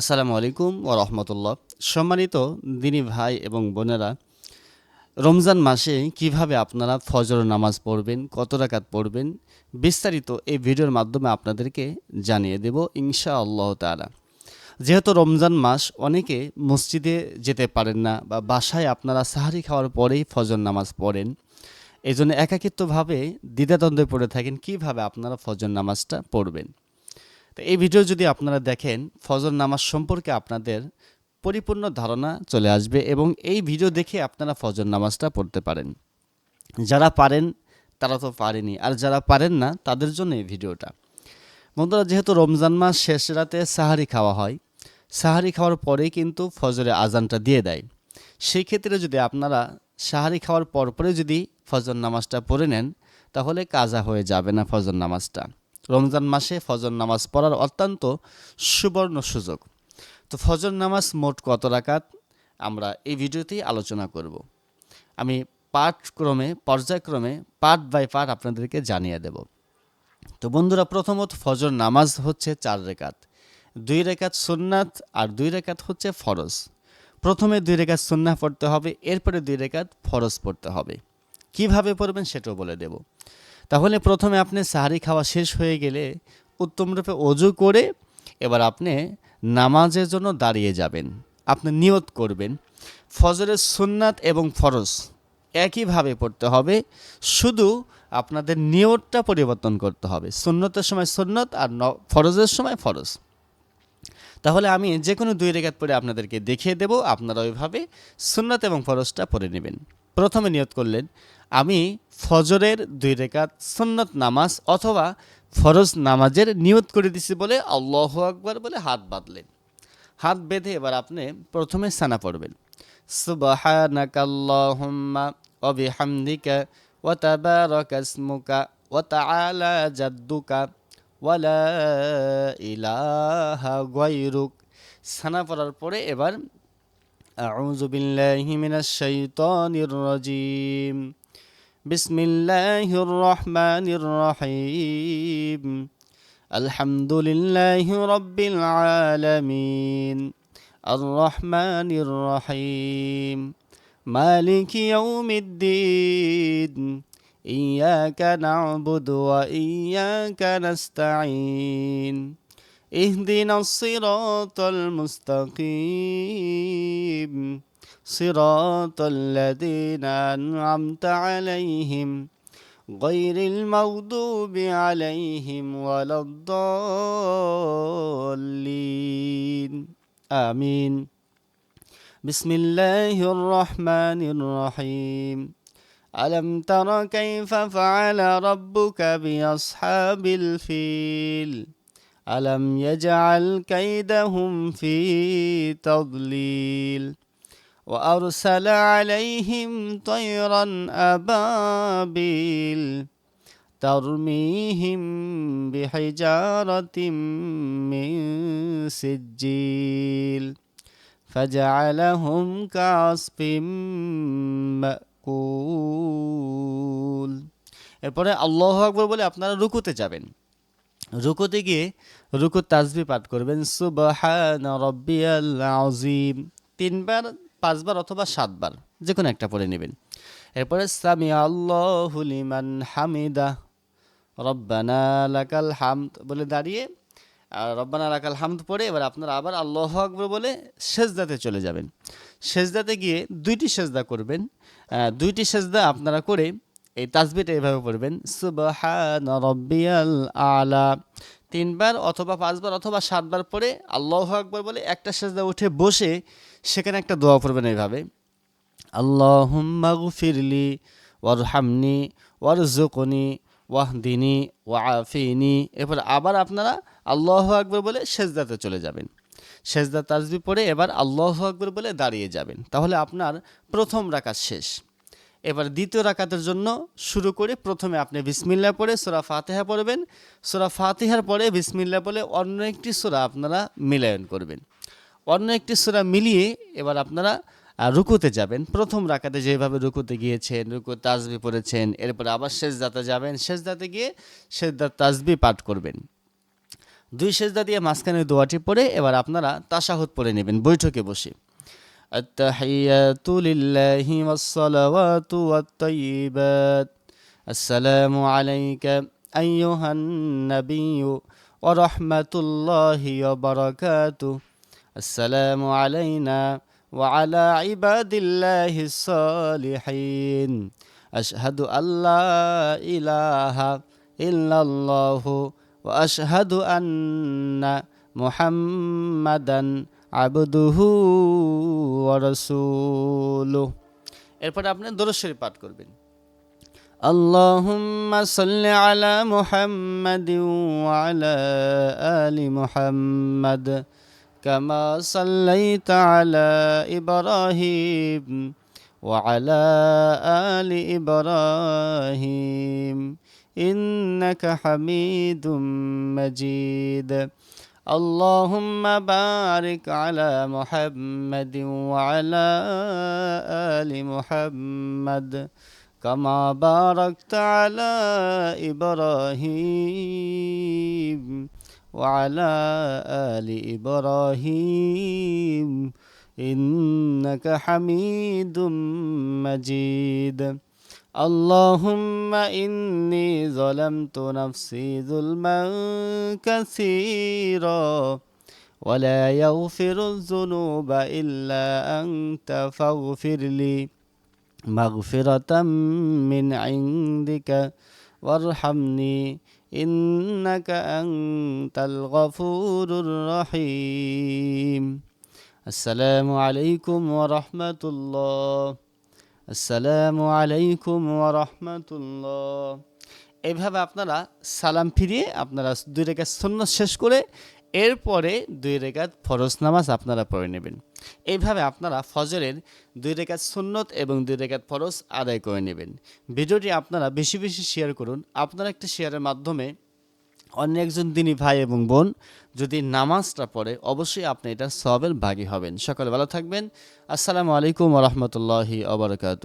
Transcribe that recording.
আসসালামু আলাইকুম ওয়া রাহমাতুল্লাহ। সম্মানিত দিনী ভাই এবং বোনেরা, রমজান মাসে কিভাবে আপনারা ফজর নামাজ পড়বেন, কত রাকাত পড়বেন, বিস্তারিত এই ভিডিওর মাধ্যমে আপনাদেরকে জানিয়ে দেব ইনশাআল্লাহ তাআলা। যেহেতু রমজান মাস, অনেকে মসজিদে যেতে পারেন না বা বাসায় আপনারা সাহারি খাওয়ার পরেই ফজর নামাজ পড়েন। এজন্য একাকিত্বভাবে দ্বিধাদ্বন্দ্বে পড়ে থাকেন কিভাবে আপনারা ফজর নামাজটা পড়বেন। তো এই ভিডিও যদি আপনারা দেখেন, ফজর নামাজ সম্পর্কে আপনাদের পরিপূর্ণ ধারণা চলে আসবে এবং এই ভিডিও দেখে আপনারা ফজর নামাজটা পড়তে পারেন। যারা পারেন তারা তো পারেনি, আর যারা পারেন না তাদের জন্য এই ভিডিওটা। বন্ধুরা, যেহেতু রমজান মাস শেষ রাতে সাহারি খাওয়া হয়, সাহারি খাওয়ার পরেই কিন্তু ফজরে আজানটা দিয়ে দেয়। সেই ক্ষেত্রে যদি আপনারা সাহারি খাওয়ার পরে যদি ফজর নামাজটা পড়ে নেন, তাহলে কাজা হয়ে যাবে না ফজর নামাজটা। রমজান মাসে ফজর নামাজ পড়ার অত্যন্ত সুবর্ণ সুযোগ। তো ফজর নামাজ মোট কত রাকাত আমরা এই ভিডিওতেই আলোচনা করব। আমি পর্যায়ক্রমে পার্ট বাই পার্ট আপনাদেরকে জানিয়ে দেব। তো বন্ধুরা, প্রথমত ফজর নামাজ হচ্ছে 4 রেকাত, 2 রেকাত সুন্নাত আর 2 রেকাত হচ্ছে ফরজ। প্রথমে 2 রেকাত সুন্নাহ পড়তে হবে, এরপরে 2 রেকাত ফরজ পড়তে হবে। কিভাবে পড়বেন সেটাও বলে দেব। তাহলে প্রথমে আপনি সাহারি খাওয়া শেষ হয়ে গেলে উত্তমরূপে অজু করে এবার আপনি নামাজের জন্য দাঁড়িয়ে যাবেন। আপনি নিয়ত করবেন ফজরের সুন্নাত এবং ফরজ একইভাবে পড়তে হবে, শুধু আপনাদের নিয়তটা পরিবর্তন করতে হবে। সুন্নতের সময় সুন্নত আর ফরজের সময় ফরজ। তাহলে আমি যে কোনো 2 রেকাত পড়ে আপনাদেরকে দেখিয়ে দেব, আপনারা ওইভাবে সুন্নাত এবং ফরজটা পড়ে নেবেন। প্রথমে নিয়ত করলেন, আমি ফজরের 2 রেকাত সুন্নত নামাজ অথবা ফরজ নামাজের নিয়ত করে দিছি বলে আল্লাহু আকবার বলে হাত বাঁধলেন। হাত বেঁধে এবার আপনি প্রথমে সানা পড়বেন, সুবহানাকাল্লাহুম্মা ওয়া বিহামদিকা ওয়া তাবারাকা ইসমুকা ওয়া তাআলা জাদ্দুকা ওয়ালা ইলাহা গায়রুক। সানা পড়ার পরে এবার আউযু বিল্লাহি মিনাশ শাইতানির রাজিম, বিসমিল্লাহির রহমানির রহিম, আলহামদুলিল্লাহি রাব্বিল আলামিন, আর রহমানির রহিম, মালিকি ইয়াউমিদ্দিন, ইয়াকা না'বুদু ওয়া ইয়াকা নাস্তাঈন, ইহদিনাস সিরাতাল মুস্তাকিম, সিরাতাল লাযীনা আন'আমতা আলাইহিম গায়রিল মাগদুবি আলাইহিম ওয়ালাদ-দাল্লিন। আমিন। বিসমিল্লাহির রহমানির রহিম। আলম তারা কাইফা ফাআলা রাব্বুকা বিআসহাবিল ফিল, আলম ইয়াজআল কাইদাহুম ফি তাদলিল, ওয়া আরসালা আলাইহিম তায়রান আবাবিল তারমিহিম বিহিজারাতিম মিন সিজ্জিল ফাজআলাহুম কাসফিম মাকুল। এরপরে আল্লাহু আকবার বলে আপনারা রুকুতে যাবেন। রুকুতে গিয়ে রুকুর তাসবিহ পাঠ করবেন, সুবহানা রাব্বিয়াল আযীম 3 বার, 5 বার অথবা 7 বার, যে কোনো একটা পড়ে নেবেন। এরপরে সামি আল্লাহু লিমান হামিদা, রব্বানা লাকাল হামদ বলে দাঁড়িয়ে আর রব্বানা লাকাল হামদ পড়ে এবার আপনারা আবার আল্লাহু আকবার বলে সেজদাতে চলে যাবেন। সেজদাতে গিয়ে 2টি সেজদা করবেন। 2টি সেজদা আপনারা করে এই তাসবিহটা এভাবে পড়বেন, সুবহানা রাব্বিয়াল আলা 3 বার অথবা 5 বার অথবা 7 বার পরে আল্লাহু আকবার বলে একটা সেজদা উঠে বসে সেখানে একটা দোয়া পড়বেন এইভাবে, আল্লাহুম্মা গফিরলি ওয়ারহামনি ওয়ারযুকনি ওয়াহদিনি ওয়াআফিনি। এরপর আবার আপনারা আল্লাহু আকবার বলে সেজদাতে চলে যাবেন। সেজদা তাসবিহ পড়ে এবার আল্লাহু আকবার বলে দাঁড়িয়ে যাবেন। তাহলে আপনার প্রথম রাকাত শেষ। এবার দ্বিতীয় রাকাতের জন্য শুরু করে প্রথমে আপনি বিসমিল্লাহ পড়ে সূরা ফাতিহা পড়বেন। সূরা ফাতিহার পরে বিসমিল্লাহ বলে অন্য একটি সূরা আপনারা মিলায়ন করবেন। অন্য একটি সূরা মিলিয়ে এবার আপনারা রুকুতে যাবেন। প্রথম রাকাতে যেভাবে রুকুতে গিয়েছেন, রুকু তাসবিহ পড়েছেন, এরপর আবার সেজদাতে যাবেন। সেজদাতে গিয়ে সেজদার তাসবিহ পাঠ করবেন। দুই সেজদা দিয়ে মাঝখানে দোয়াটি পড়ে এবার আপনারা তাশাহুদ পড়ে নেবেন বৈঠকে বসে। আত্তাহিয়াতু লিল্লাহি ওয়াস-সালাওয়াতু ওয়াত-তাইয়্যিবাত আসসালামু আলাইকা আইয়ুহান নাবিয়্যু ওয়া রাহমাতুল্লাহি ওয়া বারাকাতুহু আসসালামু আলাইনা ওয়া আলা ইবাদিল্লাহিস সালিহিন আশহাদু আল্লা ইলাহা ইল্লাল্লাহু ওয়া আশহাদু আন্না মুহাম্মাদান আবদুহু ওয়া রাসূলুহু। এরপরে আপনি দরুদ শরীফ পাঠ করবেন। আল্লাহুম্মা সাল্লি আলা মুহাম্মাদিন ওয়া আলা আলি মুহাম্মাদ কামা সাল্লাইতা আলা ইব্রাহিম ওয়া আলা আলি ইব্রাহিম ইন্নাকা হামিদুম মাজিদ। اللهم بارك على محمد وعلى آل محمد كما باركت على إبراهيم وعلى آل إبراهيم إنك حميد مجيد اللهم إني ظلمت نفسي ظلما كثيرا ولا يغفر الذنوب إلا أنت فاغفر لي مغفرة من عندك وارحمني إنك أنت الغفور الرحيم السلام عليكم ورحمة الله আসসালামু আলাইকুম ওয়া রাহমাতুল্লাহ। এইভাবে আপনারা সালাম ফিরিয়ে আপনারা 2 রাকাত সুন্নাত শেষ করে এরপরে 2 রাকাত ফরজ নামাজ আপনারা পড়ে নেবেন। এইভাবে আপনারা ফজরের 2 রাকাত সুন্নত এবং 2 রাকাত ফরজ আদায় করে নেবেন। ভিডিওটি আপনারা বেশি বেশি শেয়ার করুন। আপনার একটা শেয়ারের মাধ্যমে অন্য একজন দিনী ভাই এবং বোন যদি নামাজটা পড়ে অবশ্যই আপনি এটা সওয়াবের ভাগী হবেন। সকলে ভালো থাকবেন। আসসালামু আলাইকুম ওয়া রাহমাতুল্লাহি ওয়া বারাকাতুহু।